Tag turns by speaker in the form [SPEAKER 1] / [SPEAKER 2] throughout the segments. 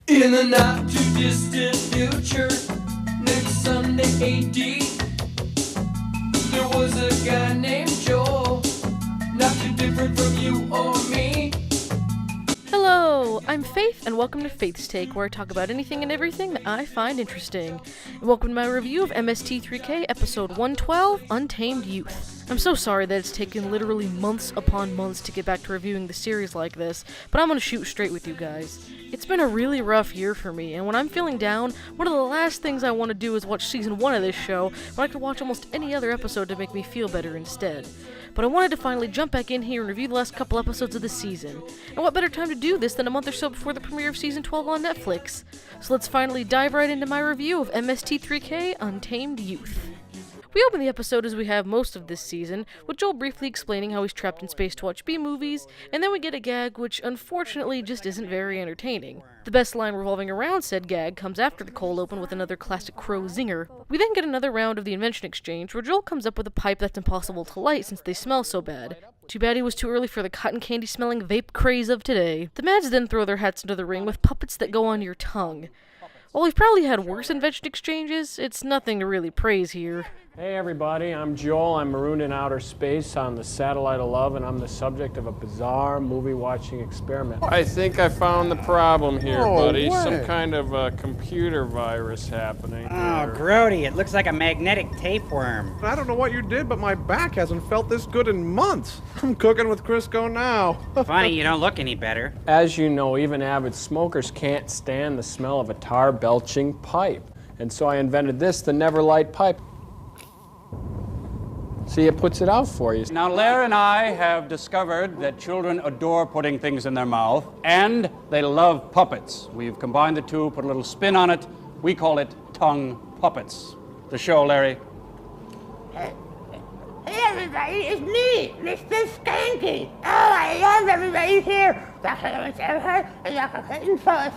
[SPEAKER 1] In the not too distant future, next Sunday AD, there was a guy named Joel, not too different from you or me.
[SPEAKER 2] Hello, I'm Faith, and welcome to Faith's Take, where I talk about anything and everything that I find interesting. And welcome to my review of MST3K episode 112, Untamed Youth. I'm so sorry that it's taken literally months upon months to get back to reviewing the series like this, but I'm gonna shoot straight with you guys. It's been a really rough year for me, and when I'm feeling down, one of the last things I want to do is watch season 1 of this show, but I could watch almost any other episode to make me feel better instead. But I wanted to finally jump back in here and review the last couple episodes of the season. And what better time to do this than a month or so before the premiere of season 12 on Netflix? So let's finally dive right into my review of MST3K Untamed Youth. We open the episode as we have most of this season, with Joel briefly explaining how he's trapped in space to watch B-movies, and then we get a gag which unfortunately just isn't very entertaining. The best line revolving around said gag comes after the cold open with another classic Crow zinger. We then get another round of the invention exchange, where Joel comes up with a pipe that's impossible to light since they smell so bad. Too bad he was too early for the cotton candy smelling vape craze of today. The Mads then throw their hats into the ring with puppets that go on your tongue. While we've probably had worse invention exchanges, it's nothing to really praise here.
[SPEAKER 3] Hey everybody, I'm Joel. I'm marooned in outer space on the satellite of love, and I'm the subject of a bizarre movie-watching experiment. I think I found the problem here, buddy.
[SPEAKER 4] What?
[SPEAKER 3] Some kind of a computer virus happening
[SPEAKER 5] Oh,
[SPEAKER 3] here.
[SPEAKER 5] grody, it looks like a magnetic tapeworm.
[SPEAKER 4] I don't know what you did, but my back hasn't felt this good in months. I'm cooking with Crisco now.
[SPEAKER 5] Funny, you don't look any better.
[SPEAKER 3] As you know, even avid smokers can't stand the smell of a tar-belching pipe. And so I invented this, the Never Light pipe. See, it puts it out for you.
[SPEAKER 6] Now, Lair and I have discovered that children adore putting things in their mouth, and they love puppets. We've combined the two, put a little spin on it. We call it tongue puppets. The show, Larry.
[SPEAKER 7] Hey everybody, it's me, Mr. Skanky. Oh, I love everybody here.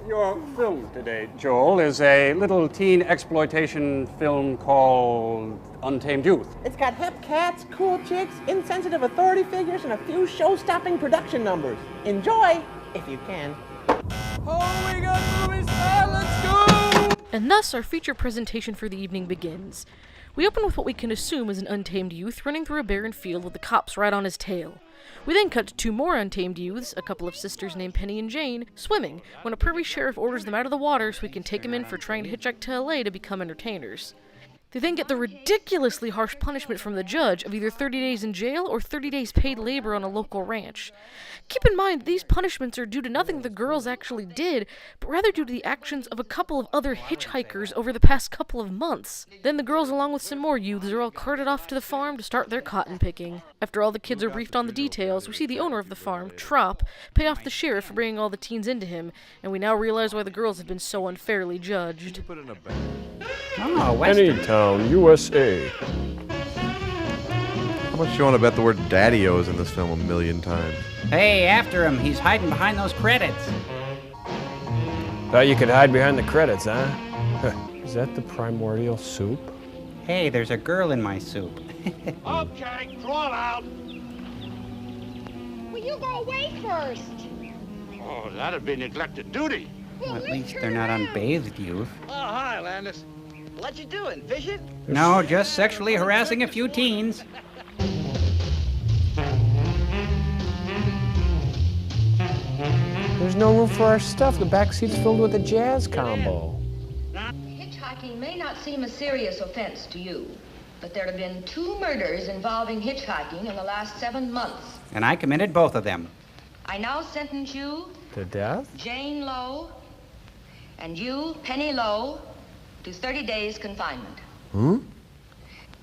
[SPEAKER 6] Your film today, Joel, is a little teen exploitation film called Untamed Youth.
[SPEAKER 8] It's got hip cats, cool chicks, insensitive authority figures, and a few show-stopping production numbers. Enjoy, if you can.
[SPEAKER 1] Oh, we got movie star, let's go!
[SPEAKER 2] And thus our feature presentation for the evening begins. We open with what we can assume is an untamed youth running through a barren field with the cops right on his tail. We then cut to two more untamed youths, a couple of sisters named Penny and Jane, swimming, when a prairie sheriff orders them out of the water so he can take them in for trying to hitchhike to LA to become entertainers. They then get the ridiculously harsh punishment from the judge of either 30 days in jail or 30 days paid labor on a local ranch. Keep in mind, these punishments are due to nothing the girls actually did, but rather due to the actions of a couple of other hitchhikers over the past couple of months. Then the girls, along with some more youths, are all carted off to the farm to start their cotton picking. After all the kids are briefed on the details, we see the owner of the farm, Trop, pay off the sheriff for bringing all the teens into him, and we now realize why the girls have been so unfairly judged.
[SPEAKER 5] Oh, Western.
[SPEAKER 3] Anytown, USA.
[SPEAKER 4] How much you want to bet the word daddy-o's in this film a million times?
[SPEAKER 5] Hey, after him, he's hiding behind those credits.
[SPEAKER 3] Thought you could hide behind the credits, huh? Is that the primordial soup?
[SPEAKER 5] Hey, there's a girl in my soup.
[SPEAKER 7] Okay, draw it out.
[SPEAKER 9] Will you go away first?
[SPEAKER 7] Oh, that'd be neglected duty.
[SPEAKER 5] At least they're not unbathed youth.
[SPEAKER 7] Oh, hi, Landis. What you doing, fishing?
[SPEAKER 5] No, just sexually harassing a few teens.
[SPEAKER 3] There's no room for our stuff. The back seat's filled with a jazz combo.
[SPEAKER 9] Hitchhiking may not seem a serious offense to you, but there have been 2 murders involving hitchhiking in the last 7 months.
[SPEAKER 5] And I committed both of them.
[SPEAKER 9] I now sentence you,
[SPEAKER 3] To death?
[SPEAKER 9] Jane Lowe, and you, Penny Lowe, to 30 days confinement.
[SPEAKER 4] Hmm?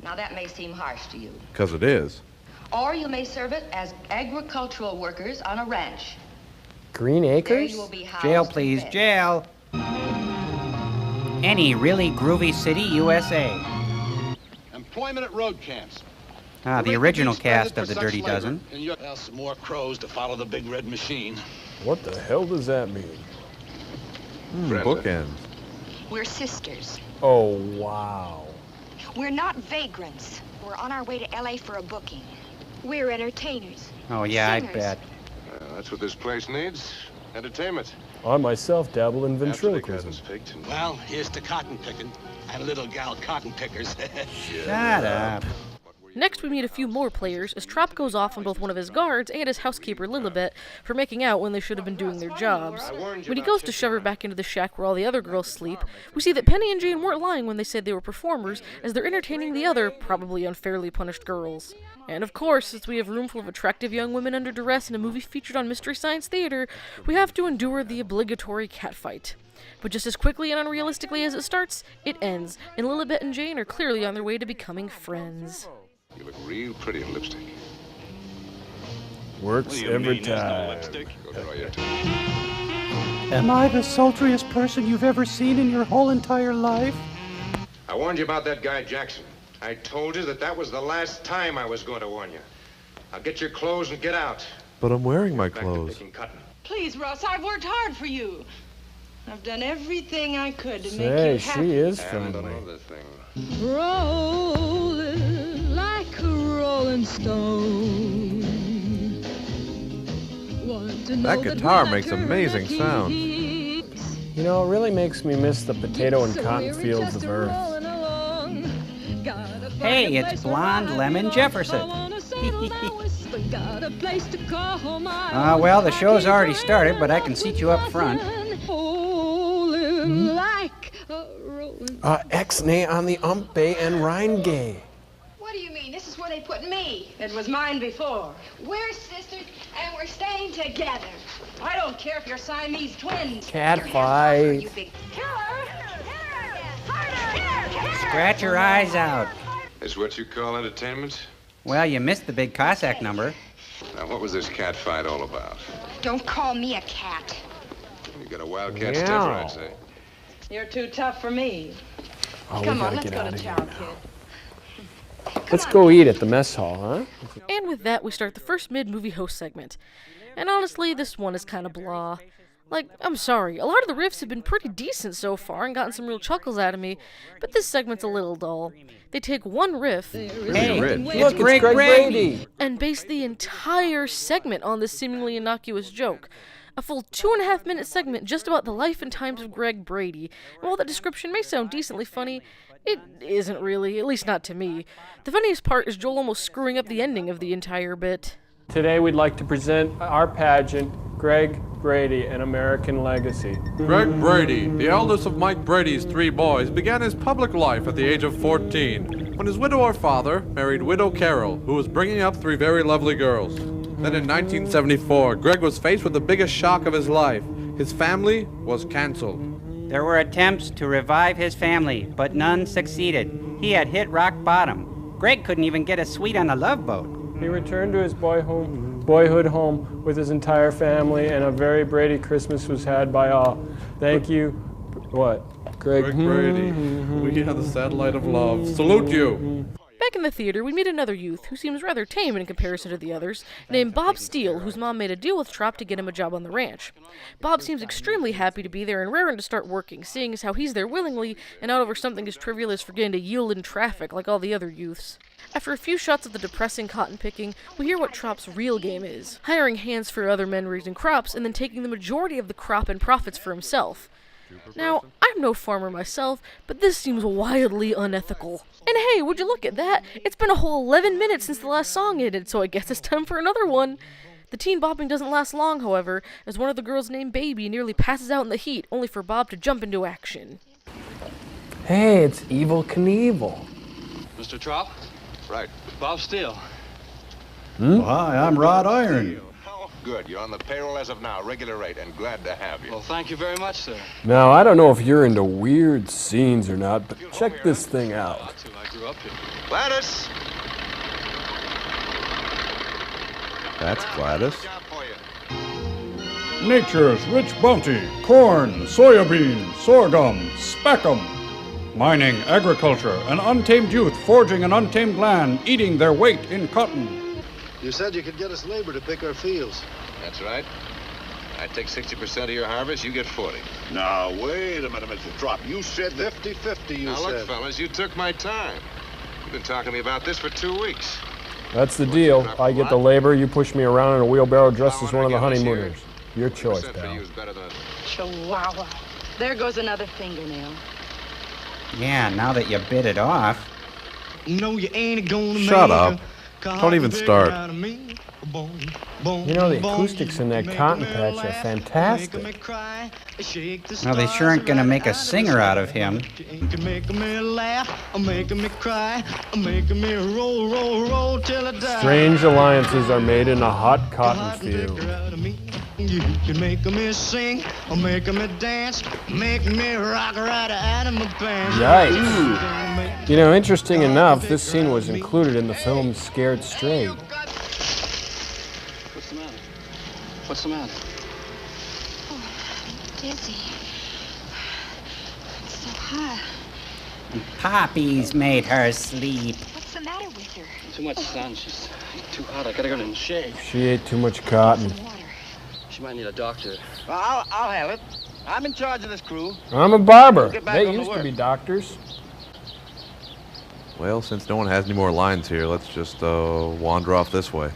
[SPEAKER 9] Now that may seem harsh to you.
[SPEAKER 4] Because it is.
[SPEAKER 9] Or you may serve it as agricultural workers on a ranch.
[SPEAKER 3] Green
[SPEAKER 9] There
[SPEAKER 3] Acres?
[SPEAKER 9] you will be housed
[SPEAKER 5] Jail,
[SPEAKER 9] and
[SPEAKER 5] please,
[SPEAKER 9] fed.
[SPEAKER 5] jail. Any really groovy city, USA.
[SPEAKER 7] Employment at road camps.
[SPEAKER 5] Ah, the original cast of The Dirty Dozen.
[SPEAKER 7] And you'll have some more crows to follow the big red machine.
[SPEAKER 3] What the hell does that mean?
[SPEAKER 4] Bookends.
[SPEAKER 9] We're sisters.
[SPEAKER 3] Oh, wow.
[SPEAKER 9] We're not vagrants. We're on our way to LA for a booking. We're entertainers.
[SPEAKER 5] Oh, yeah, I
[SPEAKER 9] Singers.
[SPEAKER 5] bet.
[SPEAKER 10] That's what this place needs. Entertainment.
[SPEAKER 3] I myself dabble in ventriloquism.
[SPEAKER 10] Well, here's to cotton picking and little gal cotton pickers.
[SPEAKER 5] Shut up.
[SPEAKER 2] Next, we meet a few more players as Trop goes off on both one of his guards and his housekeeper Lilibet for making out when they should have been doing their jobs. When he goes to shove her back into the shack where all the other girls sleep, we see that Penny and Jane weren't lying when they said they were performers, as they're entertaining the other, probably unfairly punished girls. And of course, since we have a room full of attractive young women under duress in a movie featured on Mystery Science Theater, we have to endure the obligatory catfight. But just as quickly and unrealistically as it starts, it ends, and Lilibet and Jane are clearly on their way to becoming friends.
[SPEAKER 11] You look real pretty in lipstick.
[SPEAKER 3] Works every time.
[SPEAKER 12] Am I the sultriest person you've ever seen in your whole entire life?
[SPEAKER 11] I warned you about that guy Jackson. I told you that was the last time I was going to warn you. Now get your clothes and get out.
[SPEAKER 4] But I'm wearing my clothes.
[SPEAKER 13] Please, Russ, I've worked hard for you. I've done everything I could to make
[SPEAKER 3] Say,
[SPEAKER 13] you happy.
[SPEAKER 3] she is
[SPEAKER 11] And
[SPEAKER 3] friendly.
[SPEAKER 11] another thing.
[SPEAKER 14] Rolling like a rolling stone.
[SPEAKER 4] That guitar makes amazing sounds.
[SPEAKER 3] You know, it really makes me miss the potato and cotton fields of Earth.
[SPEAKER 5] Hey, it's Blonde Lemon Jefferson. Well, the show's already started, but I can seat you up front.
[SPEAKER 3] Ex-nay on the Umpe and Rheingay.
[SPEAKER 9] What do you mean? This is where they put me.
[SPEAKER 13] It was mine before.
[SPEAKER 9] We're sisters, and we're staying together.
[SPEAKER 13] I don't care if you're Siamese twins.
[SPEAKER 3] Cat fight.
[SPEAKER 5] Scratch your eyes out.
[SPEAKER 11] Is what you call entertainment?
[SPEAKER 5] Well, you missed the big Cossack number.
[SPEAKER 11] Now, what was this cat fight all about?
[SPEAKER 9] Don't call me a cat.
[SPEAKER 11] You got a wildcat's temper, I'd say.
[SPEAKER 13] You're too tough for me.
[SPEAKER 3] Oh,
[SPEAKER 13] Come
[SPEAKER 3] we
[SPEAKER 13] on,
[SPEAKER 3] gotta
[SPEAKER 13] let's
[SPEAKER 3] get
[SPEAKER 13] go
[SPEAKER 3] out
[SPEAKER 13] to
[SPEAKER 3] of here
[SPEAKER 13] town,
[SPEAKER 3] now.
[SPEAKER 13] kid.
[SPEAKER 3] Let's go eat at the mess hall, huh?
[SPEAKER 2] And with that, we start the first mid-movie host segment. And honestly, this one is kind of blah. Like, I'm sorry, a lot of the riffs have been pretty decent so far and gotten some real chuckles out of me, but this segment's a little dull. They take one riff,
[SPEAKER 5] Hey,
[SPEAKER 3] Look,
[SPEAKER 5] it's Greg Brady.
[SPEAKER 2] and base the entire segment on this seemingly innocuous joke. A full 2.5-minute segment just about the life and times of Greg Brady. And while that description may sound decently funny, it isn't really, at least not to me. The funniest part is Joel almost screwing up the ending of the entire bit.
[SPEAKER 3] Today we'd like to present our pageant, Greg Brady, An American Legacy.
[SPEAKER 4] Greg Brady, the eldest of Mike Brady's 3 boys, began his public life at the age of 14, when his widower father married widow Carol, who was bringing up 3 very lovely girls. Then in 1974, Greg was faced with the biggest shock of his life. His family was canceled.
[SPEAKER 5] There were attempts to revive his family, but none succeeded. He had hit rock bottom. Greg couldn't even get a suite on a Love Boat.
[SPEAKER 3] He returned to his boyhood home with his entire family, and a very Brady Christmas was had by all. Thank you. What? Greg
[SPEAKER 4] Brady, we are the satellite of love. Salute you.
[SPEAKER 2] Back in the theater, we meet another youth who seems rather tame in comparison to the others, named Bob Steele, whose mom made a deal with Trop to get him a job on the ranch. Bob seems extremely happy to be there and raring to start working, seeing as how he's there willingly and not over something as trivial as forgetting to yield in traffic like all the other youths. After a few shots of the depressing cotton picking, we hear what Trop's real game is, hiring hands for other men raising crops and then taking the majority of the crop and profits for himself. Now, I'm no farmer myself, but this seems wildly unethical. And hey, would you look at that? It's been a whole 11 minutes since the last song ended, so I guess it's time for another one. The teen bopping doesn't last long, however, as one of the girls named Baby nearly passes out in the heat, only for Bob to jump into action.
[SPEAKER 3] Hey, it's Evel Knievel.
[SPEAKER 10] Mr. Trop?
[SPEAKER 11] Right.
[SPEAKER 10] Bob Steele.
[SPEAKER 12] Hi, I'm Rod Iron.
[SPEAKER 11] Good. You're on the payroll as of now, regular rate, and glad to have you.
[SPEAKER 10] Well, thank you very much, sir.
[SPEAKER 3] Now, I don't know if you're into weird scenes or not, but check this thing out.
[SPEAKER 10] I grew up here.
[SPEAKER 11] Gladys!
[SPEAKER 4] That's Gladys.
[SPEAKER 12] Nature's rich bounty, corn, soybean, sorghum, speckum. Mining, agriculture, an untamed youth forging an untamed land, eating their weight in cotton.
[SPEAKER 15] You said you could get us labor to pick our fields.
[SPEAKER 11] That's right. I take 60% of your harvest, you get 40.
[SPEAKER 15] Now, wait a minute, Mr. Trop. You said 50-50, you
[SPEAKER 11] now,
[SPEAKER 15] said.
[SPEAKER 11] look, fellas, you took my time. You've been talking to me about this for 2 weeks.
[SPEAKER 3] That's the deal. I get the labor, you push me around in a wheelbarrow dressed as one of the honeymooners. Your choice,
[SPEAKER 11] For
[SPEAKER 3] pal.
[SPEAKER 11] you is better than
[SPEAKER 13] Chihuahua. There goes another fingernail.
[SPEAKER 5] Yeah, now that you bit it off.
[SPEAKER 1] No, you ain't gonna
[SPEAKER 4] Shut up. Don't even start.
[SPEAKER 3] You know, the acoustics in that cotton patch are fantastic.
[SPEAKER 5] Well, they sure aren't gonna make a singer out of him.
[SPEAKER 1] Making me laugh, making me cry, making me roll, roll, roll till I die.
[SPEAKER 3] Strange alliances are made in a hot cotton field.
[SPEAKER 1] You can make me sing, make me dance, make me rock right out of my pants.
[SPEAKER 3] Yikes. You know, interesting enough, this scene was included in the film Scared Straight.
[SPEAKER 10] What's the matter? What's the matter?
[SPEAKER 16] Dizzy. It's so hot.
[SPEAKER 5] Poppies made her sleep.
[SPEAKER 16] What's the matter with her?
[SPEAKER 10] Too much sun. She's too hot. I gotta go and shave.
[SPEAKER 3] She ate too much cotton.
[SPEAKER 10] She might need a doctor.
[SPEAKER 17] I'll have it. I'm in charge of this crew.
[SPEAKER 3] I'm a barber.
[SPEAKER 17] Get back
[SPEAKER 3] They
[SPEAKER 17] on the
[SPEAKER 3] used to
[SPEAKER 17] work.
[SPEAKER 3] be doctors.
[SPEAKER 4] Well, since no one has any more lines here, let's just wander off this way.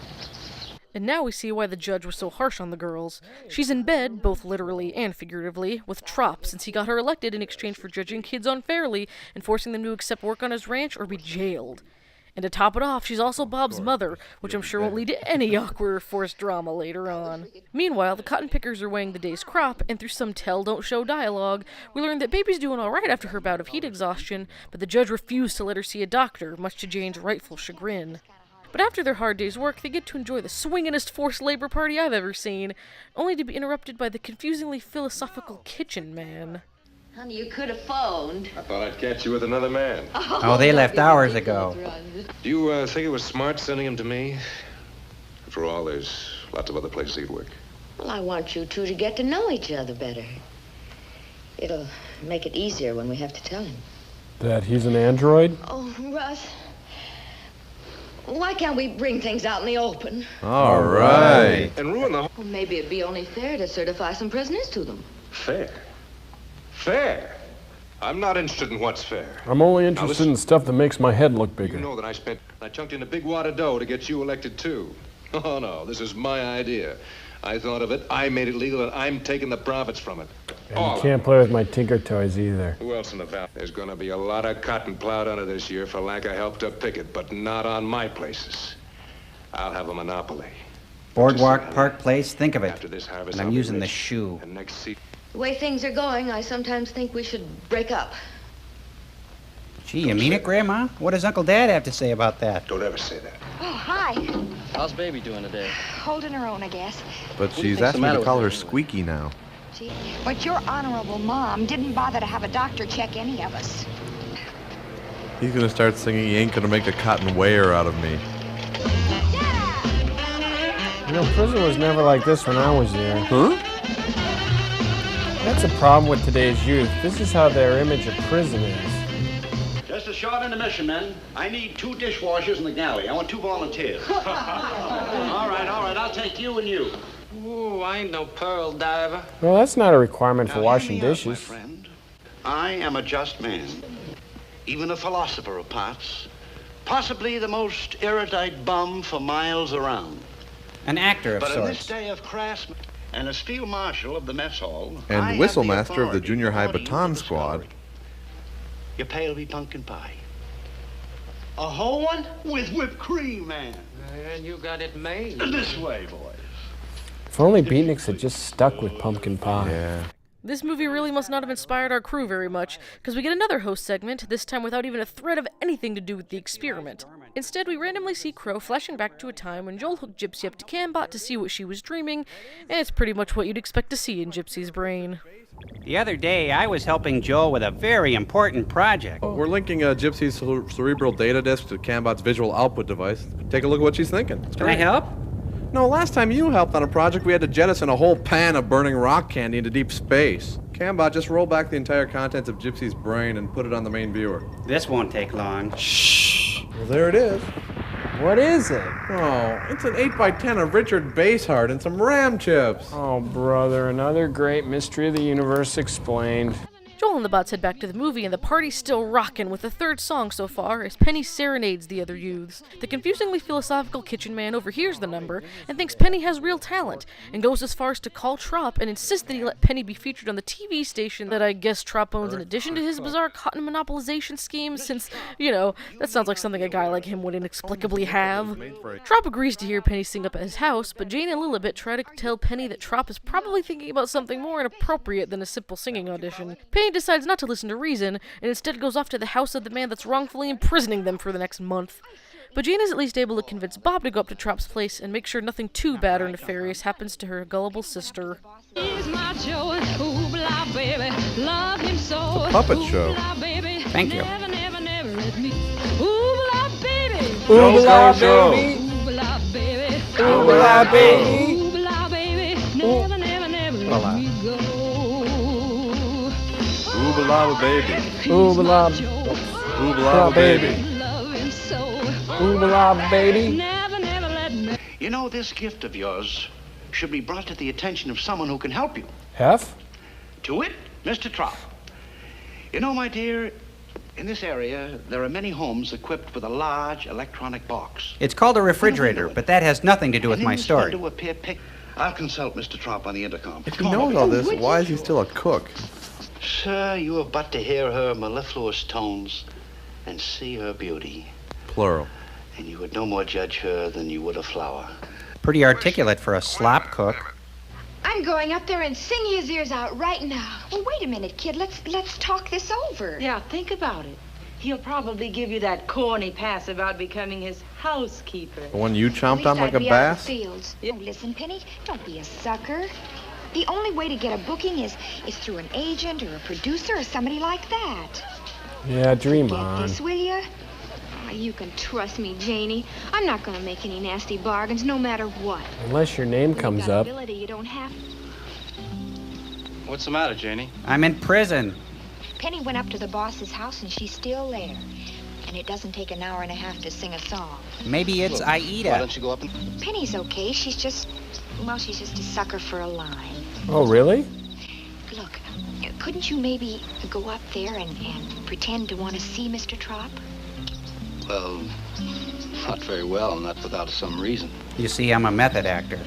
[SPEAKER 2] And now we see why the judge was so harsh on the girls. She's in bed, both literally and figuratively, with Trop since he got her elected in exchange for judging kids unfairly and forcing them to accept work on his ranch or be jailed. And to top it off, she's also Bob's mother, which I'm sure won't lead to any awkward or forced drama later on. Meanwhile, the cotton pickers are weighing the day's crop, and through some tell-don't-show dialogue, we learn that Baby's doing alright after her bout of heat exhaustion, but the judge refused to let her see a doctor, much to Jane's rightful chagrin. But after their hard day's work, they get to enjoy the swinginest forced labor party I've ever seen, only to be interrupted by the confusingly philosophical kitchen man.
[SPEAKER 9] Honey, you could have phoned.
[SPEAKER 11] I thought I'd catch you with another man.
[SPEAKER 5] Oh, they left hours ago.
[SPEAKER 11] Do you think it was smart sending him to me? After all, there's lots of other places he could work.
[SPEAKER 9] Well, I want you two to get to know each other better. It'll make it easier when we have to tell him.
[SPEAKER 3] That he's an android?
[SPEAKER 9] Oh, Russ. Why can't we bring things out in the open?
[SPEAKER 4] All right.
[SPEAKER 11] And ruin the whole...
[SPEAKER 9] Well, maybe it'd be only fair to certify some prisoners to them.
[SPEAKER 11] Fair? Fair? I'm not interested in what's fair.
[SPEAKER 3] I'm only interested in stuff that makes my head look
[SPEAKER 11] You
[SPEAKER 3] bigger.
[SPEAKER 11] know that I chunked in a big wad of dough to get you elected too. Oh no, this is my idea. I thought of it, I made it legal, and I'm taking the profits from it.
[SPEAKER 3] And you can't play with my Tinker Toys either.
[SPEAKER 11] Who else in the valley? There's gonna be a lot of cotton plowed under this year for lack of help to pick it, but not on my places. I'll have a monopoly.
[SPEAKER 5] Boardwalk Park Place, think of it.
[SPEAKER 11] After this harvest,
[SPEAKER 5] And I'm
[SPEAKER 11] I'll be
[SPEAKER 5] using the
[SPEAKER 11] rich.
[SPEAKER 5] shoe.
[SPEAKER 11] And next season.
[SPEAKER 9] The way things are going, I sometimes think we should break up.
[SPEAKER 5] Gee, you mean it, Grandma? What does Uncle Dad have to say about that?
[SPEAKER 11] Don't ever say that.
[SPEAKER 16] Oh, hi.
[SPEAKER 10] How's Baby doing today?
[SPEAKER 16] Holding her own, I guess.
[SPEAKER 4] But
[SPEAKER 10] do you
[SPEAKER 4] she's
[SPEAKER 10] think's
[SPEAKER 4] asked
[SPEAKER 10] the
[SPEAKER 4] me
[SPEAKER 10] matter
[SPEAKER 4] to
[SPEAKER 10] with
[SPEAKER 4] call
[SPEAKER 10] her
[SPEAKER 4] her
[SPEAKER 10] anyway?
[SPEAKER 4] Squeaky now.
[SPEAKER 16] Gee, but your honorable mom didn't bother to have a doctor check any of us.
[SPEAKER 4] He's gonna start singing, "He ain't gonna make a cotton wear out of me."
[SPEAKER 3] You know, prison was never like this when I was there.
[SPEAKER 4] Huh?
[SPEAKER 3] That's a problem with today's youth. This is how their image of prison is.
[SPEAKER 15] Just a short intermission, men. I need 2 dishwashers in the galley. I want 2 volunteers. all right, I'll take you and you.
[SPEAKER 10] Ooh, I ain't no pearl diver.
[SPEAKER 3] Well, that's not a requirement for
[SPEAKER 15] Now,
[SPEAKER 3] washing
[SPEAKER 15] hear me out, my
[SPEAKER 3] dishes.
[SPEAKER 15] friend. I am a just man, even a philosopher of parts, possibly the most erudite bum for miles around.
[SPEAKER 5] An actor of
[SPEAKER 15] But in this
[SPEAKER 5] sorts.
[SPEAKER 15] day of craftsmen, and as field marshal of the mess hall, I
[SPEAKER 4] And
[SPEAKER 15] have
[SPEAKER 4] whistle
[SPEAKER 15] the
[SPEAKER 4] master of the
[SPEAKER 15] authority
[SPEAKER 4] junior
[SPEAKER 15] to
[SPEAKER 4] high
[SPEAKER 15] order you
[SPEAKER 4] baton
[SPEAKER 15] to
[SPEAKER 4] squad.
[SPEAKER 15] discovery. Your pale be pumpkin pie. A whole one? With whipped cream, man.
[SPEAKER 10] And you got it made.
[SPEAKER 15] This way, boys.
[SPEAKER 3] If only beatniks had just stuck with pumpkin pie.
[SPEAKER 4] Yeah.
[SPEAKER 2] This movie really must not have inspired our crew very much, because we get another host segment, this time without even a thread of anything to do with the experiment. Instead, we randomly see Crow flashing back to a time when Joel hooked Gypsy up to Cambot to see what she was dreaming, and it's pretty much what you'd expect to see in Gypsy's brain.
[SPEAKER 5] The other day, I was helping Joel with a very important project.
[SPEAKER 4] We're linking Gypsy's cerebral data disk to Cambot's visual output device. Take a look at what she's thinking. It's
[SPEAKER 5] Can I
[SPEAKER 4] great.
[SPEAKER 5] help?
[SPEAKER 4] No, last time you helped on a project, we had to jettison a whole pan of burning rock candy into deep space. Cambot just rolled back the entire contents of Gypsy's brain and put it on the main viewer.
[SPEAKER 5] This won't take long.
[SPEAKER 4] Shh. Well, there it is.
[SPEAKER 3] What is it?
[SPEAKER 4] Oh, it's an 8x10 of Richard Basehart and some RAM chips.
[SPEAKER 3] Oh, brother, another great mystery of the universe explained.
[SPEAKER 2] Joel and the bots head back to the movie, and the party's still rockin' with the third song so far as Penny serenades the other youths. The confusingly philosophical kitchen man overhears the number and thinks Penny has real talent, and goes as far as to call Trop and insist that he let Penny be featured on the TV station that I guess Trop owns in addition to his bizarre cotton monopolization scheme, since, you know, that sounds like something a guy like him would inexplicably have. Trop agrees to hear Penny sing up at his house, but Jane and Lilibet try to tell Penny that Trop is probably thinking about something more inappropriate than a simple singing audition. Penny decides not to listen to reason, and instead goes off to the house of the man that's wrongfully imprisoning them for the next month. But Jane is at least able to convince Bob to go up to Trop's place and make sure nothing too bad or nefarious happens to her gullible sister.
[SPEAKER 4] It's a puppet show.
[SPEAKER 5] Thank you.
[SPEAKER 3] Oobla baby. Oobla baby.
[SPEAKER 4] Oobla baby.
[SPEAKER 3] Oobla
[SPEAKER 4] Oobla baby.
[SPEAKER 3] Oobla baby.
[SPEAKER 15] You know, this gift of yours should be brought to the attention of someone who can help you.
[SPEAKER 3] Hef?
[SPEAKER 15] To it, Mr. Trop. You know, my dear, in this area, there are many homes equipped with a large electronic box.
[SPEAKER 5] It's called a refrigerator, but that has nothing to do with my story.
[SPEAKER 15] I'll consult Mr. Trop on the intercom.
[SPEAKER 4] If he knows all this, why is he still a cook?
[SPEAKER 15] Sir, you have but to hear her mellifluous tones and see her beauty.
[SPEAKER 4] Plural.
[SPEAKER 15] And you would no more judge her than you would a flower.
[SPEAKER 5] Pretty articulate for a slop cook.
[SPEAKER 16] I'm going up there and sing his ears out right now. Well, wait a minute, kid. Let's talk this over.
[SPEAKER 13] Yeah, think about it. He'll probably give you that corny pass about becoming his housekeeper.
[SPEAKER 4] The one you chomped on like a bass?
[SPEAKER 16] Fields. Oh, listen, Penny, don't be a sucker. The only way to get a booking is through an agent or a producer or somebody like that.
[SPEAKER 3] Yeah, dream
[SPEAKER 16] Get
[SPEAKER 3] on.
[SPEAKER 16] this, will you? Oh, you can trust me, Janie. I'm not going to make any nasty bargains, no matter what.
[SPEAKER 3] Unless your name comes up.
[SPEAKER 16] Ability, you don't have.
[SPEAKER 6] What's the matter, Janie?
[SPEAKER 5] I'm in prison.
[SPEAKER 16] Penny went up to the boss's house, and she's still there. And it doesn't take an hour and a half to sing a song.
[SPEAKER 5] Maybe it's Aida.
[SPEAKER 6] Why don't you go up and...
[SPEAKER 16] Penny's okay. She's just a sucker for a line.
[SPEAKER 3] Oh, really?
[SPEAKER 16] Look, couldn't you maybe go up there and pretend to want to see Mr. Trop?
[SPEAKER 10] Well, not very well, not without some reason.
[SPEAKER 5] You see, I'm a method actor.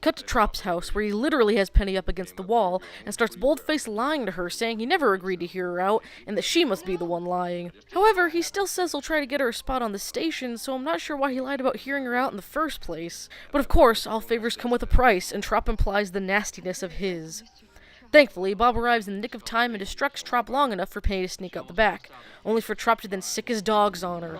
[SPEAKER 2] Cut to Trop's house, where he literally has Penny up against the wall and starts bold-faced lying to her, saying he never agreed to hear her out and that she must be the one lying. However, he still says he'll try to get her a spot on the station, so I'm not sure why he lied about hearing her out in the first place. But of course, all favors come with a price, and Trop implies the nastiness of his. Thankfully, Bob arrives in the nick of time and distracts Trop long enough for Penny to sneak out the back, only for Trop to then sick his dogs on her.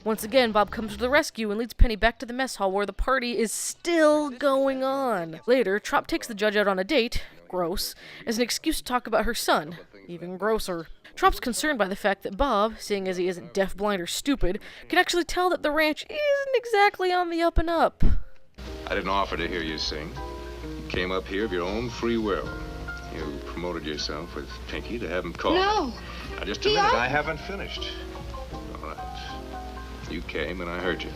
[SPEAKER 2] Once again, Bob comes to the rescue and leads Penny back to the mess hall where the party is still going on. Later, Trop takes the judge out on a date, gross, as an excuse to talk about her son, even grosser. Trop's concerned by the fact that Bob, seeing as he isn't deaf, blind, or stupid, can actually tell that the ranch isn't exactly on the up and up.
[SPEAKER 11] I didn't offer to hear you sing. You came up here of your own free will. You promoted yourself with Pinky to have him call.
[SPEAKER 16] No.
[SPEAKER 11] Now, just a minute. I haven't finished. All right. You came and I heard you.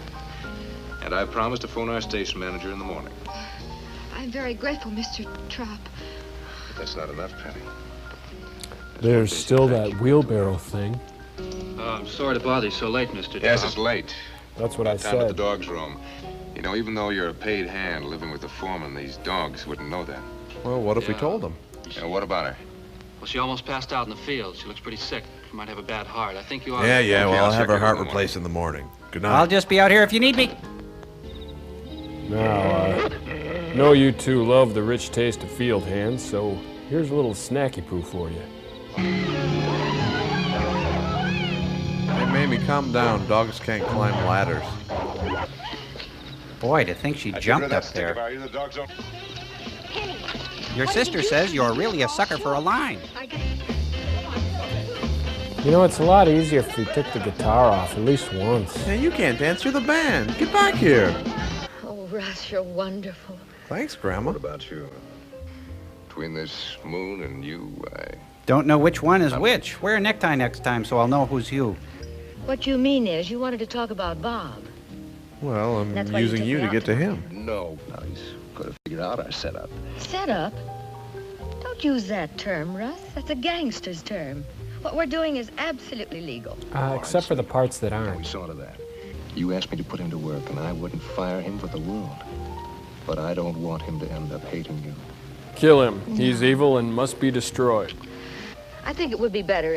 [SPEAKER 11] And I promised to phone our station manager in the morning.
[SPEAKER 16] I'm very grateful, Mr. Trop.
[SPEAKER 11] But that's not enough, Penny.
[SPEAKER 3] There's still that wheelbarrow thing.
[SPEAKER 10] I'm sorry to bother you so late, Mr. Trop.
[SPEAKER 11] Yes, it's late.
[SPEAKER 3] That's what I
[SPEAKER 11] Time at the
[SPEAKER 3] said.
[SPEAKER 11] dog's room. You know, even though you're a paid hand living with the foreman, these dogs wouldn't know that.
[SPEAKER 4] Well, what if we told them?
[SPEAKER 11] Yeah, what about her?
[SPEAKER 10] Well, she almost passed out in the field. She looks pretty sick. She might have a bad heart. I think you ought to...
[SPEAKER 4] Yeah,
[SPEAKER 11] Okay,
[SPEAKER 4] well, I'll have her
[SPEAKER 11] check
[SPEAKER 4] heart
[SPEAKER 11] in the
[SPEAKER 4] replaced in the morning. Good night.
[SPEAKER 5] I'll just be out here if you need me.
[SPEAKER 3] Now, know you two love the rich taste of field hands, so here's a little snacky poo for you.
[SPEAKER 4] Hey, Mamie, calm down. Dogs can't climb ladders.
[SPEAKER 5] Boy, to think she jumped up there. Your sister says you're really a sucker for a line.
[SPEAKER 3] You know, it's a lot easier if you took the guitar off at least once.
[SPEAKER 4] Hey, you can't dance. You're the band. Get back here.
[SPEAKER 9] Oh, Russ, you're wonderful.
[SPEAKER 4] Thanks, Grandma.
[SPEAKER 11] What about you? Between this moon and you,
[SPEAKER 5] Don't know which one is which. Wear a necktie next time so I'll know who's you.
[SPEAKER 9] What you mean is you wanted to talk about Bob.
[SPEAKER 4] Well, I'm
[SPEAKER 9] That's why you
[SPEAKER 4] using
[SPEAKER 9] took
[SPEAKER 4] you
[SPEAKER 9] me
[SPEAKER 4] to
[SPEAKER 9] out
[SPEAKER 4] get to him.
[SPEAKER 11] No, he's could have figured out our setup.
[SPEAKER 9] Set up? Don't Don't use that term, Russ. That's a gangster's term. What we're doing is absolutely legal.
[SPEAKER 3] Except for the parts that aren't.
[SPEAKER 11] We saw to that. You asked me to put him to work, and I wouldn't fire him for the world. But I don't want him to end up hating you.
[SPEAKER 3] Kill him. He's evil and must be destroyed.
[SPEAKER 9] I think it would be better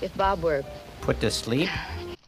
[SPEAKER 9] if Bob were...
[SPEAKER 5] Put to sleep?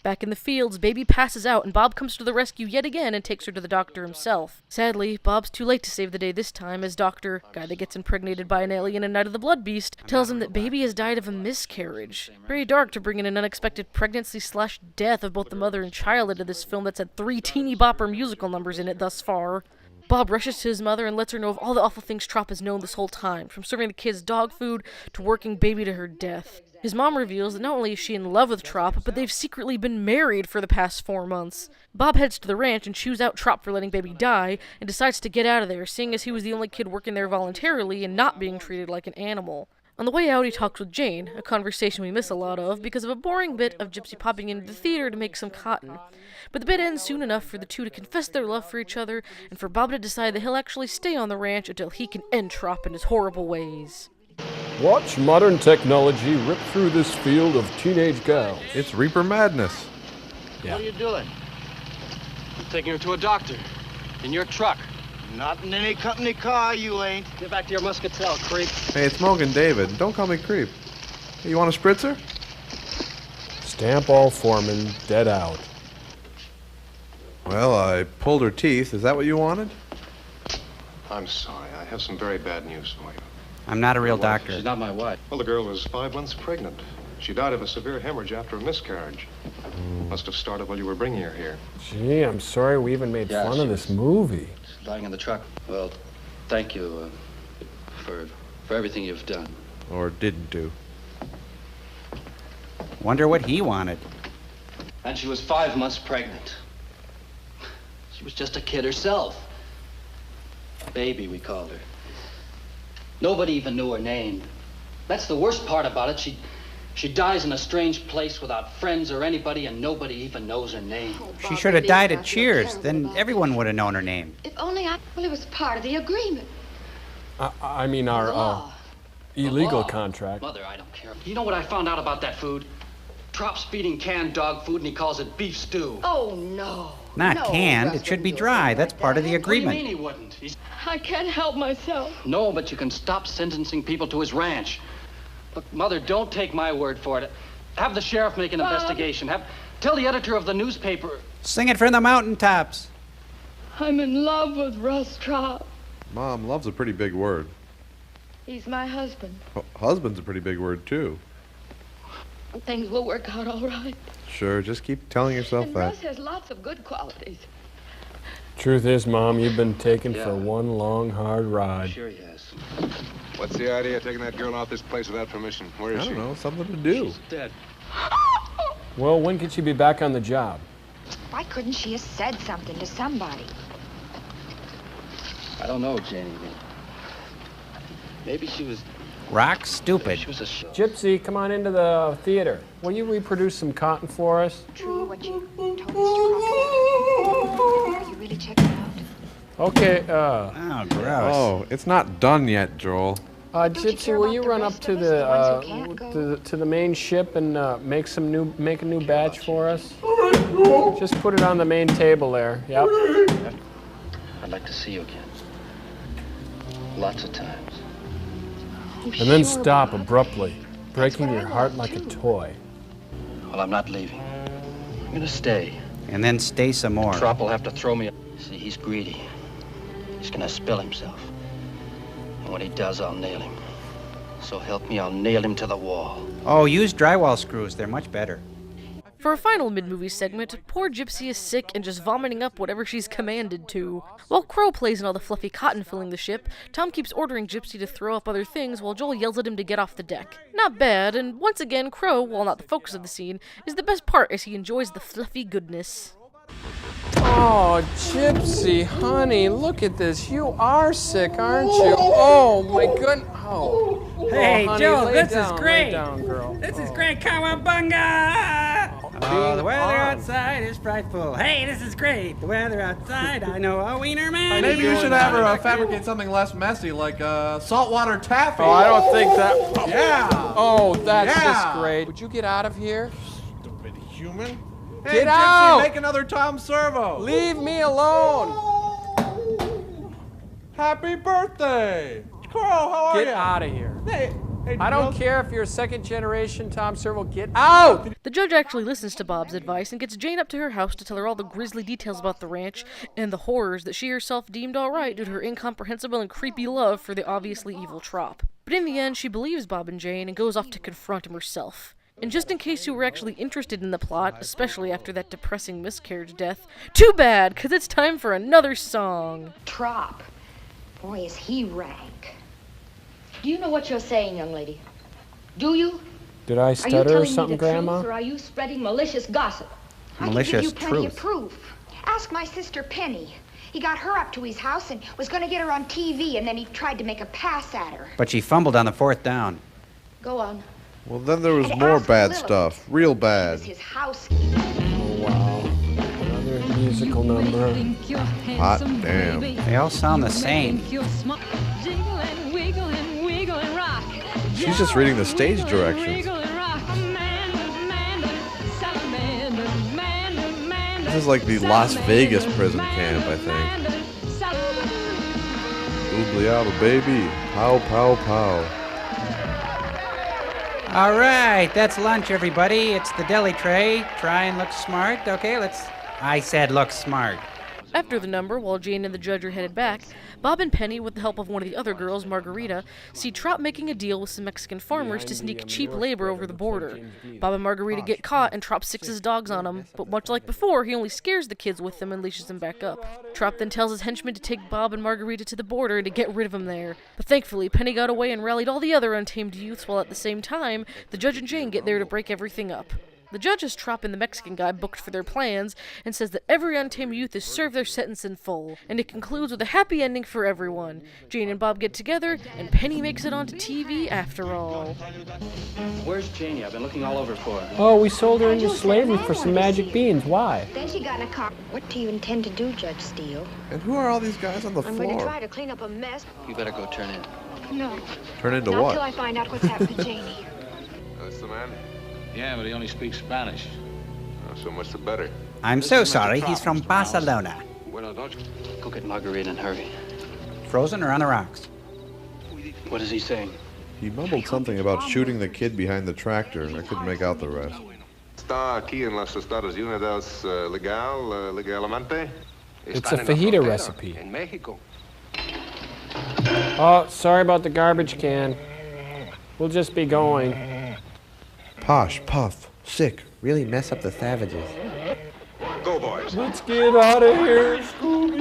[SPEAKER 2] Back in the fields, Baby passes out, and Bob comes to the rescue yet again and takes her to the doctor himself. Sadly, Bob's too late to save the day this time, as Doctor, guy that gets impregnated by an alien and Night of the Blood Beast, tells him that Baby has died of a miscarriage. Very dark to bring in an unexpected pregnancy/death of both the mother and child into this film that's had 3 teeny bopper musical numbers in it thus far. Bob rushes to his mother and lets her know of all the awful things Trop has known this whole time, from serving the kids dog food to working Baby to her death. His mom reveals that not only is she in love with Trop, but they've secretly been married for the past 4 months. Bob heads to the ranch and chews out Trop for letting Baby die, and decides to get out of there, seeing as he was the only kid working there voluntarily and not being treated like an animal. On the way out, he talks with Jane, a conversation we miss a lot of because of a boring bit of Gypsy popping into the theater to make some cotton. But the bit ends soon enough for the two to confess their love for each other, and for Bob to decide that he'll actually stay on the ranch until he can end Trop and his horrible ways.
[SPEAKER 3] Watch modern technology rip through this field of teenage gals.
[SPEAKER 4] It's Reaper Madness.
[SPEAKER 3] Yeah.
[SPEAKER 17] What are you doing?
[SPEAKER 18] I'm taking her to a doctor. In your truck.
[SPEAKER 17] Not in any company car, you ain't.
[SPEAKER 18] Get back to your muscatel, creep.
[SPEAKER 4] Hey, it's Morgan David. Don't call me creep. Hey, you want a spritzer?
[SPEAKER 3] Stamp all foremen, dead out.
[SPEAKER 4] Well, I pulled her teeth. Is that what you wanted?
[SPEAKER 11] I'm sorry. I have some very bad news for you.
[SPEAKER 5] I'm not a real doctor.
[SPEAKER 18] She's not my wife.
[SPEAKER 11] Well, the girl was 5 months pregnant. She died of a severe hemorrhage after a miscarriage. Must have started while you were bringing her here.
[SPEAKER 3] Gee, I'm sorry we even made fun of this movie.
[SPEAKER 18] She's lying in the truck. Well, thank you for everything you've done.
[SPEAKER 4] Or didn't do.
[SPEAKER 5] Wonder what he wanted.
[SPEAKER 18] And she was 5 months pregnant. She was just a kid herself. Baby, we called her. Nobody even knew her name. That's the worst part about it. She dies in a strange place without friends or anybody, and nobody even knows her name.
[SPEAKER 5] She should have died at Cheers. Then everyone would have known her name.
[SPEAKER 9] If only well, it was part of the agreement.
[SPEAKER 3] I mean our illegal contract.
[SPEAKER 18] Mother, I don't care. You know what I found out about that food? Trop's feeding canned dog food, and he calls it beef stew.
[SPEAKER 9] Oh, no.
[SPEAKER 5] Not canned. It should be dry. That's part of the agreement.
[SPEAKER 18] What do you mean he wouldn't?
[SPEAKER 13] I can't help myself.
[SPEAKER 18] No, but you can stop sentencing people to his ranch. Look, Mother, don't take my word for it. Have the sheriff make an investigation. Tell the editor of the newspaper.
[SPEAKER 5] Sing it from the mountaintops.
[SPEAKER 13] I'm in love with Russ Trop.
[SPEAKER 4] Mom, love's a pretty big word.
[SPEAKER 13] He's my husband.
[SPEAKER 4] Husband's a pretty big word, too.
[SPEAKER 13] Things will work out all right.
[SPEAKER 4] Sure, just keep telling yourself
[SPEAKER 13] And
[SPEAKER 4] that.
[SPEAKER 13] Russ has lots of good qualities.
[SPEAKER 3] Truth is, Mom, you've been taken for one long, hard ride.
[SPEAKER 18] Sure he has.
[SPEAKER 11] What's the idea of taking that girl out this place without permission? Where is she?
[SPEAKER 4] I don't know, something to do.
[SPEAKER 18] She's dead.
[SPEAKER 3] Well, when can she be back on the job?
[SPEAKER 16] Why couldn't she have said something to somebody?
[SPEAKER 18] I don't know, Janie. Maybe she was...
[SPEAKER 5] Rock stupid.
[SPEAKER 18] She was a...
[SPEAKER 3] Gypsy, come on into the theater. Will you reproduce some cotton for us?
[SPEAKER 16] True what you told Mr. Crawford. Are you really checking out?
[SPEAKER 3] Okay,
[SPEAKER 5] Oh, gross.
[SPEAKER 4] Oh, it's not done yet, Joel.
[SPEAKER 3] Gypsy, will you run up to the main ship and make a new batch for us? Just put it on the main table there. Yep.
[SPEAKER 18] I'd like to see you again. Lots of times.
[SPEAKER 3] And then stop abruptly, breaking your heart like a toy.
[SPEAKER 18] Well, I'm not leaving. I'm gonna stay.
[SPEAKER 5] And then stay some more.
[SPEAKER 18] Trop will have to throw me. See, he's greedy. He's gonna spill himself. And when he does, I'll nail him. So help me, I'll nail him to the wall.
[SPEAKER 5] Oh, use drywall screws. They're much better.
[SPEAKER 2] For a final mid-movie segment, poor Gypsy is sick and just vomiting up whatever she's commanded to. While Crow plays in all the fluffy cotton filling the ship, Tom keeps ordering Gypsy to throw up other things while Joel yells at him to get off the deck. Not bad, and once again, Crow, while not the focus of the scene, is the best part as he enjoys the fluffy goodness.
[SPEAKER 3] Oh, Gypsy, honey, look at this. You are sick, aren't you? Oh, my goodness. Oh.
[SPEAKER 5] Hey,
[SPEAKER 3] honey,
[SPEAKER 5] Joel,
[SPEAKER 3] lay
[SPEAKER 5] this
[SPEAKER 3] down,
[SPEAKER 5] is great.
[SPEAKER 3] Lay down, girl.
[SPEAKER 5] This is great, Kawabunga! Oh, the weather outside is frightful. Hey, this is great. The weather outside, I know a wiener man.
[SPEAKER 4] Maybe you should have her fabricate something less messy, like saltwater taffy.
[SPEAKER 3] Oh, I don't think that.
[SPEAKER 4] Yeah.
[SPEAKER 3] Oh, that's
[SPEAKER 4] Yeah.
[SPEAKER 3] just great. Would you get out of here?
[SPEAKER 4] Stupid human.
[SPEAKER 3] Get
[SPEAKER 4] Hey, Gypsy,
[SPEAKER 3] out!
[SPEAKER 4] make another Tom Servo.
[SPEAKER 3] Leave me alone!
[SPEAKER 4] Happy birthday! Carl, how are you?
[SPEAKER 3] Get out of here.
[SPEAKER 4] Hey,
[SPEAKER 3] I don't care if you're a second generation Tom Servo. Get out!
[SPEAKER 2] The judge actually listens to Bob's advice and gets Jane up to her house to tell her all the grisly details about the ranch and the horrors that she herself deemed alright due to her incomprehensible and creepy love for the obviously evil Trop. But in the end, she believes Bob and Jane and goes off to confront him herself. And just in case you were actually interested in the plot, especially after that depressing miscarriage death, too bad, because it's time for another song.
[SPEAKER 16] Trop. Boy, is he rank.
[SPEAKER 9] Do you know what you're saying, young lady? Do you?
[SPEAKER 3] Did I
[SPEAKER 9] Are you
[SPEAKER 3] stutter or
[SPEAKER 9] telling
[SPEAKER 3] something,
[SPEAKER 9] me the
[SPEAKER 3] Grandma?
[SPEAKER 9] truth, or are you spreading malicious gossip?
[SPEAKER 5] Malicious
[SPEAKER 16] I can give you plenty of
[SPEAKER 5] truth.
[SPEAKER 16] proof. Ask my sister Penny. He got her up to his house and was going to get her on TV, and then he tried to make a pass at her.
[SPEAKER 5] But she fumbled on the 4th down.
[SPEAKER 9] Go on.
[SPEAKER 19] Well, then there was
[SPEAKER 16] And
[SPEAKER 19] more
[SPEAKER 16] ask
[SPEAKER 19] bad
[SPEAKER 16] Lilith.
[SPEAKER 19] stuff. Real
[SPEAKER 16] She
[SPEAKER 19] bad.
[SPEAKER 16] was his housekeeper.
[SPEAKER 3] Oh, wow. Another musical number.
[SPEAKER 19] Hot damn.
[SPEAKER 5] They all sound the same.
[SPEAKER 19] She's just reading the stage directions. This is like the Las Vegas prison camp, I think. Oobliata, baby. Pow, pow, pow.
[SPEAKER 5] All right, that's lunch, everybody. It's the deli tray. Try and look smart. Okay, I said look smart.
[SPEAKER 2] After the number, while Jane and the judge are headed back, Bob and Penny, with the help of one of the other girls, Margarita, see Trop making a deal with some Mexican farmers to sneak cheap labor over the border. Bob and Margarita get caught, and Trop sicks his dogs on them, but much like before, he only scares the kids with them and leashes them back up. Trop then tells his henchmen to take Bob and Margarita to the border and to get rid of them there. But thankfully, Penny got away and rallied all the other Untamed youths, while at the same time, the judge and Jane get there to break everything up. The judge has Trop and the Mexican guy booked for their plans and says that every Untamed youth is served their sentence in full, and it concludes with a happy ending for everyone. Jane and Bob get together, and Penny makes it onto TV after all.
[SPEAKER 18] Where's Janie? I've been looking all over for her.
[SPEAKER 3] Oh, we sold her into slavery for some magic beans. Why?
[SPEAKER 16] Then she got in a car. What do you intend to do, Judge Steele?
[SPEAKER 19] And who are all these guys on the
[SPEAKER 16] I'm going to
[SPEAKER 19] floor?
[SPEAKER 16] try to clean up a mess.
[SPEAKER 18] You better go turn in.
[SPEAKER 16] No.
[SPEAKER 19] Turn into
[SPEAKER 16] Not
[SPEAKER 19] what?
[SPEAKER 16] till I find out what's happened to Janie.
[SPEAKER 11] That's the man?
[SPEAKER 10] Yeah, but he only speaks Spanish.
[SPEAKER 11] So much the better.
[SPEAKER 5] I'm so sorry. He's from Barcelona.
[SPEAKER 11] Bueno, don't you?
[SPEAKER 18] Go get Margarita and hurry.
[SPEAKER 5] Frozen or on the rocks?
[SPEAKER 18] What is he saying?
[SPEAKER 19] He mumbled something about shooting the kid behind the tractor. I couldn't make out the rest.
[SPEAKER 11] Está aquí en los Estados Unidos legalmente.
[SPEAKER 3] It's a fajita recipe. Oh, sorry about the garbage can. We'll just be going.
[SPEAKER 20] Posh, puff, sick, really mess up the savages.
[SPEAKER 11] Go, boys.
[SPEAKER 3] Let's get out of here, Scooby.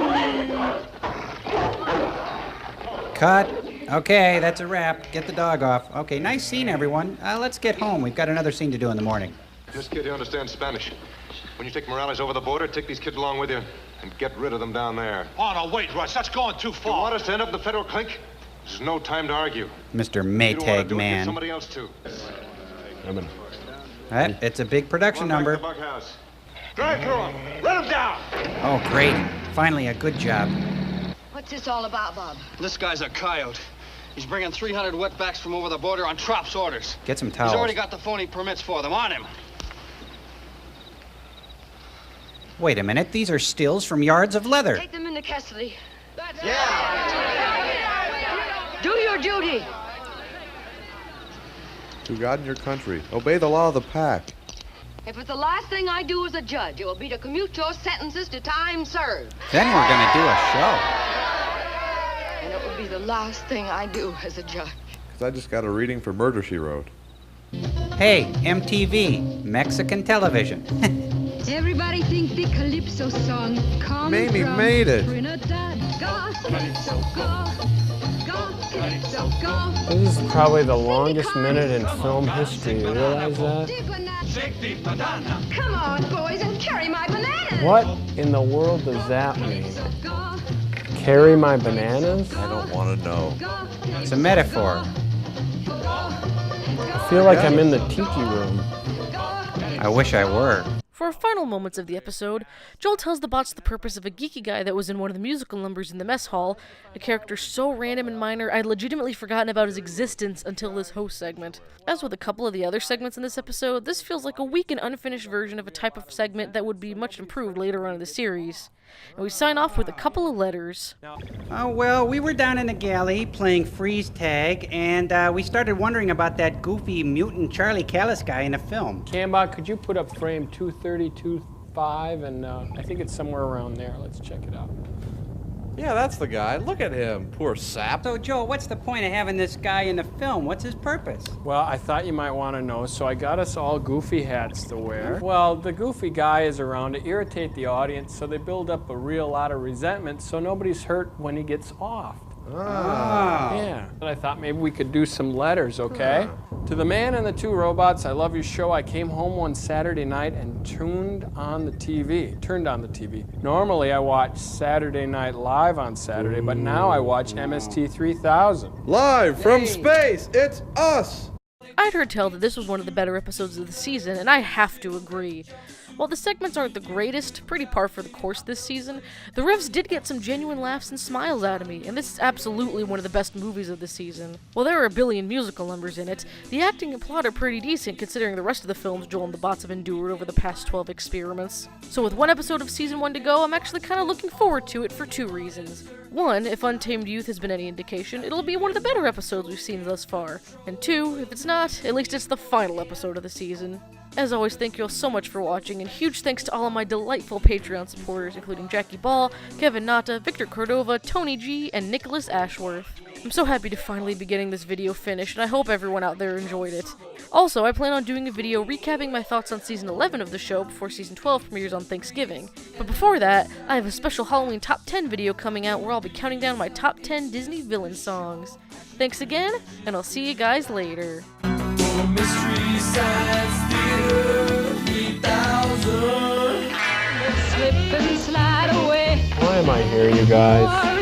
[SPEAKER 5] Cut. Okay, that's a wrap. Get the dog off. Okay, nice scene, everyone. Let's get home. We've got another scene to do in the morning.
[SPEAKER 11] This kid here understands Spanish. When you take Morales over the border, take these kids along with you and get rid of them down there.
[SPEAKER 17] Oh, no, wait, Russ, that's going too
[SPEAKER 11] You
[SPEAKER 17] far.
[SPEAKER 11] want us to end up in the federal clink? There's no time to argue.
[SPEAKER 5] Mr.
[SPEAKER 11] You don't want to
[SPEAKER 5] Maytag
[SPEAKER 11] do it, get
[SPEAKER 5] Man.
[SPEAKER 11] somebody else to.
[SPEAKER 5] It's a big production
[SPEAKER 11] Back to
[SPEAKER 5] number.
[SPEAKER 11] the bunkhouse. Drive through them. Let them down.
[SPEAKER 5] Oh, great. Finally, a good job.
[SPEAKER 9] What's this all about, Bob?
[SPEAKER 18] This guy's a coyote. He's bringing 300 wetbacks from over the border on Trop's orders.
[SPEAKER 5] Get some
[SPEAKER 18] He's
[SPEAKER 5] towels.
[SPEAKER 18] already got the phony permits for them on him.
[SPEAKER 5] Wait a minute. These are stills from yards of leather.
[SPEAKER 9] Take them into custody. Do your duty.
[SPEAKER 19] To God and your country. Obey the law of the pack.
[SPEAKER 9] If it's the last thing I do as a judge, it will be to commute your sentences to time served.
[SPEAKER 5] Then we're going to do a show.
[SPEAKER 9] And it will be the last thing I do as a judge.
[SPEAKER 19] Because I just got a reading for Murder, She Wrote.
[SPEAKER 5] Hey, MTV, Mexican television.
[SPEAKER 14] Everybody thinks the Calypso song comes
[SPEAKER 19] Mamie
[SPEAKER 14] from
[SPEAKER 19] made it.
[SPEAKER 14] Trinidad. Go, Calypso, go. Go, Calypso, go.
[SPEAKER 3] This is probably the longest minute in film history. You realize that?
[SPEAKER 14] Come on, boys, and carry my bananas.
[SPEAKER 3] What in the world does that mean? Carry my bananas?
[SPEAKER 19] I don't want to know.
[SPEAKER 5] It's a metaphor.
[SPEAKER 3] I feel like I'm in the tiki room.
[SPEAKER 5] I wish I were.
[SPEAKER 2] For our final moments of the episode, Joel tells the bots the purpose of a geeky guy that was in one of the musical numbers in the mess hall, a character so random and minor I'd legitimately forgotten about his existence until this host segment. As with a couple of the other segments in this episode, this feels like a weak and unfinished version of a type of segment that would be much improved later on in the series. And we sign off with a couple of letters.
[SPEAKER 5] Oh, well, we were down in the galley playing freeze tag, and we started wondering about that goofy mutant Charlie Callis guy in the film.
[SPEAKER 3] Cambot, could you put up frame 232.5, and I think it's somewhere around there. Let's check it out.
[SPEAKER 4] Yeah, that's the guy. Look at him, poor sap.
[SPEAKER 5] So, Joel, what's the point of having this guy in the film? What's his purpose?
[SPEAKER 3] Well, I thought you might want to know, so I got us all goofy hats to wear. Well, the goofy guy is around to irritate the audience, so they build up a real lot of resentment, so nobody's hurt when he gets off. Yeah. And I thought maybe we could do some letters, okay? To the man and the two robots, I love your show. I came home one Saturday night and turned on the TV. Normally I watch Saturday Night Live on Saturday, but now I watch MST3K.
[SPEAKER 19] Live from space, it's us!
[SPEAKER 2] I'd heard tell that this was one of the better episodes of the season, and I have to agree. While the segments aren't the greatest, pretty par for the course this season, the revs did get some genuine laughs and smiles out of me, and this is absolutely one of the best movies of the season. While there are a billion musical numbers in it, the acting and plot are pretty decent considering the rest of the films Joel and the bots have endured over the past 12 experiments. So with one episode of season 1 to go, I'm actually kind of looking forward to it for two reasons. One, if Untamed Youth has been any indication, it'll be one of the better episodes we've seen thus far. And two, if it's not, at least it's the final episode of the season. As always, thank you all so much for watching, and huge thanks to all of my delightful Patreon supporters, including Jackie Ball, Kevin Nata, Victor Cordova, Tony G, and Nicholas Ashworth. I'm so happy to finally be getting this video finished, and I hope everyone out there enjoyed it. Also, I plan on doing a video recapping my thoughts on Season 11 of the show before Season 12 premieres on Thanksgiving. But before that, I have a special Halloween Top 10 video coming out where I'll be counting down my top 10 Disney villain songs. Thanks again, and I'll see you guys later.
[SPEAKER 1] Mystery Science Theater 3000.
[SPEAKER 14] Slip and slide away.
[SPEAKER 3] Why am I here, you guys?